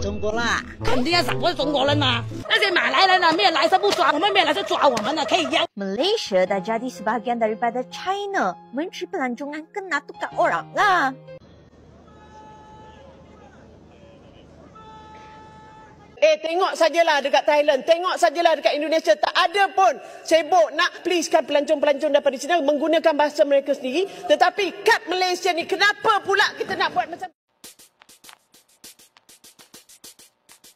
中国啦，肯定要赏过中国人嘛。那些马来人啊，没有来是不抓，我们没有来是抓我们的，可以要。Malaysia dah jadi sebahagian daripada China. Menteri Pelancongan kena tukar orang lah. Tengok sajalah dekat Thailand, tengok sajalah dekat Indonesia, tak ada pun sibuk nak pleasekan pelancong-pelancong daripada China menggunakan bahasa mereka sendiri. Tetapi kat Malaysia ni, kenapa pula kita nak buat macam...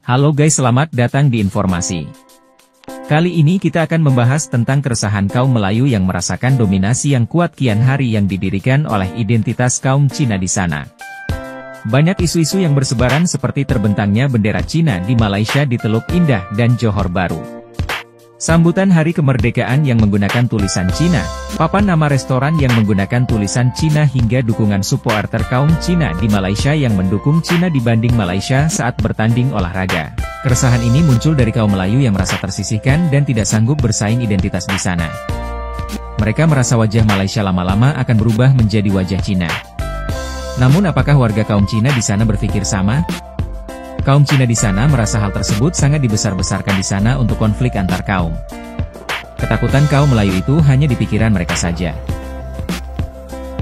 Halo guys, selamat datang di informasi. Kali ini kita akan membahas tentang keresahan kaum Melayu yang merasakan dominasi yang kuat kian hari yang didirikan oleh identitas kaum Cina di sana. Banyak isu-isu yang bersebaran seperti terbentangnya bendera Cina di Malaysia di Teluk Indah dan Johor Bahru. Sambutan hari kemerdekaan yang menggunakan tulisan Cina, papan nama restoran yang menggunakan tulisan Cina hingga dukungan supporter kaum Cina di Malaysia yang mendukung Cina dibanding Malaysia saat bertanding olahraga. Keresahan ini muncul dari kaum Melayu yang merasa tersisihkan dan tidak sanggup bersaing identitas di sana. Mereka merasa wajah Malaysia lama-lama akan berubah menjadi wajah Cina. Namun apakah warga kaum Cina di sana berpikir sama? Kaum Cina di sana merasa hal tersebut sangat dibesar-besarkan di sana untuk konflik antar kaum. Ketakutan kaum Melayu itu hanya di pikiran mereka saja.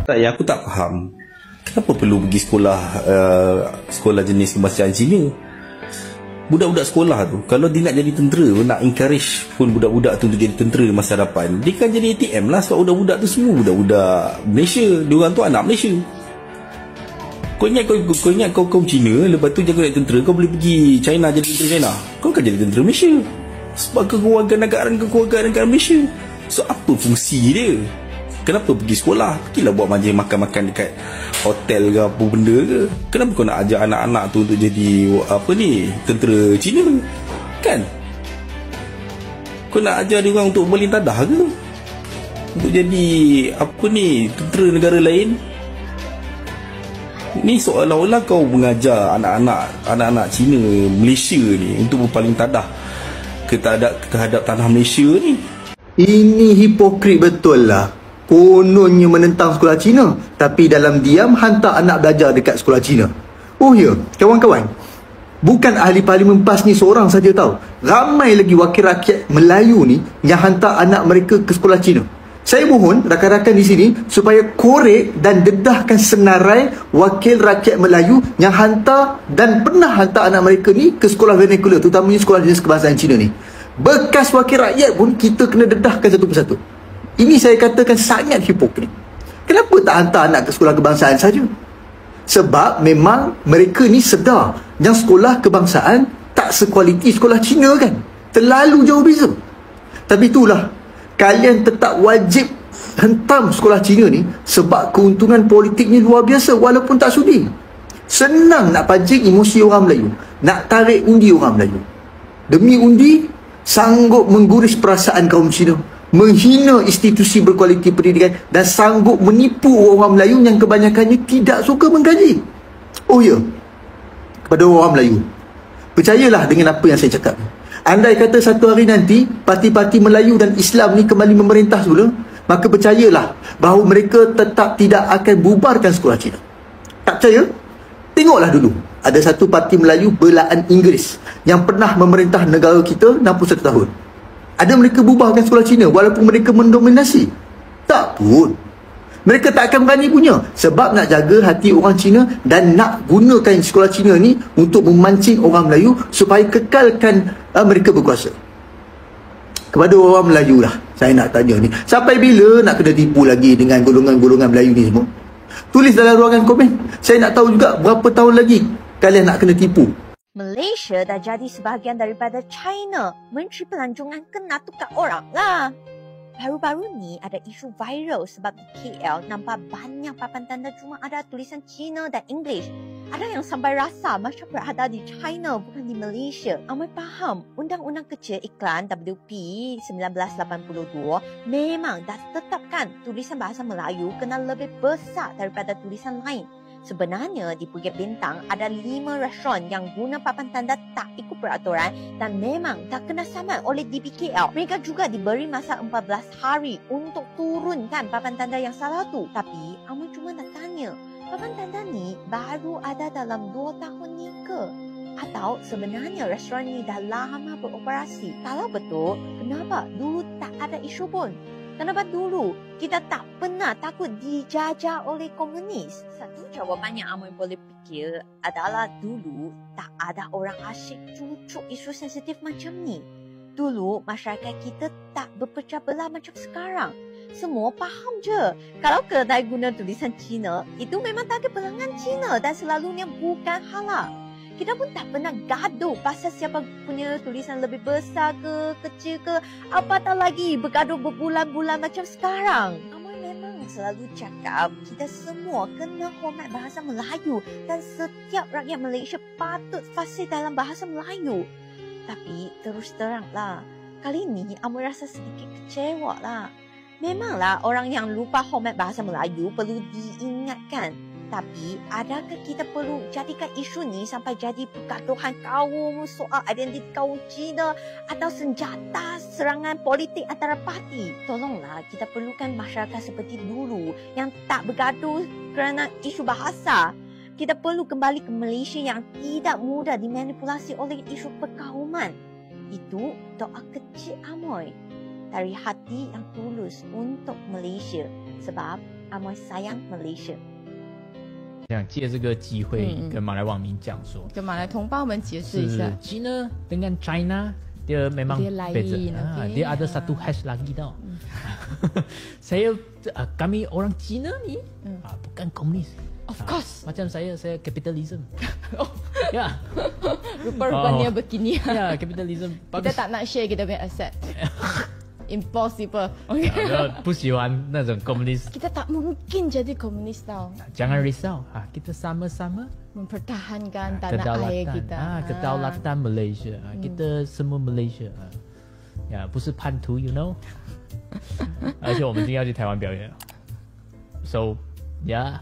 Aku tak faham, kenapa perlu pergi sekolah jenis kebahasaan Cina? Budak-budak sekolah tu, kalau dia nak jadi tentera, nak encourage pun budak-budak tu untuk jadi tentera di masa hadapan, dia kan jadi ATM lah, sebab budak-budak tu semua budak-budak Malaysia, diorang tu anak Malaysia. Kau ingat kau kaum Cina, lepas tu jaga tentera, kau boleh pergi China jadi tentera China. Kau kan jadi tentera Malaysia. Sebab kekeluargaan negara Malaysia. So apa fungsi dia? Kenapa pergi sekolah? Pergilah buat makan-makan dekat hotel ke apa benda ke. Kenapa kau nak ajar anak-anak tu untuk jadi tentera Cina? Kan? Kau nak ajar dia orang untuk berlintadah ke? Untuk jadi tentera negara lain? Ni seolah-olah kau mengajar anak-anak Cina Malaysia ni untuk berpaling tadah terhadap tanah Malaysia ni. Ini hipokrit betul lah. Kononnya menentang sekolah Cina, tapi dalam diam hantar anak belajar dekat sekolah Cina. Oh ya, kawan-kawan, bukan ahli parlimen PAS ni seorang saja tahu. Ramai lagi wakil rakyat Melayu ni yang hantar anak mereka ke sekolah Cina. Saya mohon rakan-rakan di sini supaya korek dan dedahkan senarai wakil rakyat Melayu yang hantar dan pernah hantar anak mereka ni ke sekolah vernacular, terutamanya sekolah jenis kebahasaan Cina ni. Bekas wakil rakyat pun kita kena dedahkan satu persatu. Ini saya katakan sangat hipokrit. Kenapa tak hantar anak ke sekolah kebangsaan saja? Sebab memang mereka ni sedar yang sekolah kebangsaan tak sekualiti sekolah Cina kan. Terlalu jauh beza. Tapi itulah, kalian tetap wajib hentam sekolah Cina ni sebab keuntungan politiknya luar biasa walaupun tak sudi. Senang nak pancing emosi orang Melayu, nak tarik undi orang Melayu. Demi undi, sanggup mengguris perasaan kaum Cina, menghina institusi berkualiti pendidikan dan sanggup menipu orang Melayu yang kebanyakannya tidak suka menggaji. Oh ya, kepada orang Melayu, percayalah dengan apa yang saya cakap. Andai kata satu hari nanti parti-parti Melayu dan Islam ni kembali memerintah semula, maka percayalah bahawa mereka tetap tidak akan bubarkan sekolah Cina. Tak percaya? Tengoklah dulu. Ada satu parti Melayu belaan Inggeris yang pernah memerintah negara kita 61 tahun. Ada mereka bubarkan sekolah Cina walaupun mereka mendominasi? Tak pun. Mereka tak akan berani punya, sebab nak jaga hati orang Cina dan nak gunakan sekolah Cina ni untuk memancing orang Melayu supaya kekalkan mereka berkuasa. Kepada orang Melayu lah saya nak tanya ni, sampai bila nak kena tipu lagi dengan golongan-golongan Melayu ni semua? Tulis dalam ruangan komen. Saya nak tahu juga berapa tahun lagi kalian nak kena tipu. Malaysia dah jadi sebahagian daripada China. Menteri Pelancongan kena tukar orang lah. Baru-baru ni ada isu viral sebab di KL nampak banyak papan tanda cuma ada tulisan Cina dan English. Ada yang sampai rasa macam berada di China bukan di Malaysia. Amai faham, Undang-Undang Kecil Iklan WP 1982 memang dah tetapkan tulisan bahasa Melayu kena lebih besar daripada tulisan lain. Sebenarnya di Bukit Bintang ada 5 restoran yang guna papan tanda tak ikut peraturan dan memang tak kena saman oleh DBKL. Mereka juga diberi masa 14 hari untuk turunkan papan tanda yang salah tu. Tapi Amai cuma nak tanya, papan tanda ni baru ada dalam 2 tahun ni ke? Atau sebenarnya restoran ini dah lama beroperasi? Kalau betul, kenapa dulu tak ada isu pun? Kenapa dulu kita tak pernah takut dijajah oleh komunis? Satu jawapan yang Amoy boleh fikir adalah dulu tak ada orang asyik cucuk isu sensitif macam ni. Dulu masyarakat kita tak berpecah belah macam sekarang. Semua faham je. Kalau kedai guna tulisan Cina, itu memang target pelanggan Cina dan selalunya bukan halal. Kita pun tak pernah gaduh pasal siapa punya tulisan lebih besar ke, kecil ke, apatah lagi bergaduh berbulan-bulan macam sekarang. Amoy memang selalu cakap kita semua kena hormat bahasa Melayu dan setiap rakyat Malaysia patut fasih dalam bahasa Melayu. Tapi terus teranglah, kali ni Amoy rasa sedikit kecewa lah. Memanglah orang yang lupa hormat bahasa Melayu perlu diingatkan. Tapi, adakah kita perlu jadikan isu ni sampai jadi pergaduhan kaum soal identiti kaum Cina atau senjata serangan politik antara parti? Tolonglah, kita perlukan masyarakat seperti dulu yang tak bergaduh kerana isu bahasa. Kita perlu kembali ke Malaysia yang tidak mudah dimanipulasi oleh isu perkauman. Itu doa kecil Amoy dari hati yang tulus untuk Malaysia sebab Amoy sayang Malaysia. 想借这个机会跟马来网民讲说，跟马来同胞们解释一下 China dengan China dia memang dia lain, beza. Dia ada satu hash lagi tau. Kami orang Cina ni bukan komunis. Of course. Macam saya capitalism. Ya. Rupa-rupanya begini. Ya, capitalism. Kita tak nak share kita punya aset. Impossible. 不喜欢那种 komunis. Kita tak mungkin jadi komunis tau. Jangan risau. Kita sama-sama mempertahankan tanah air kita. Kedaulatan Malaysia. Kita semua Malaysia. Ya, 不是叛徒 you know. 而且我们今天要去台湾表演。So, yeah.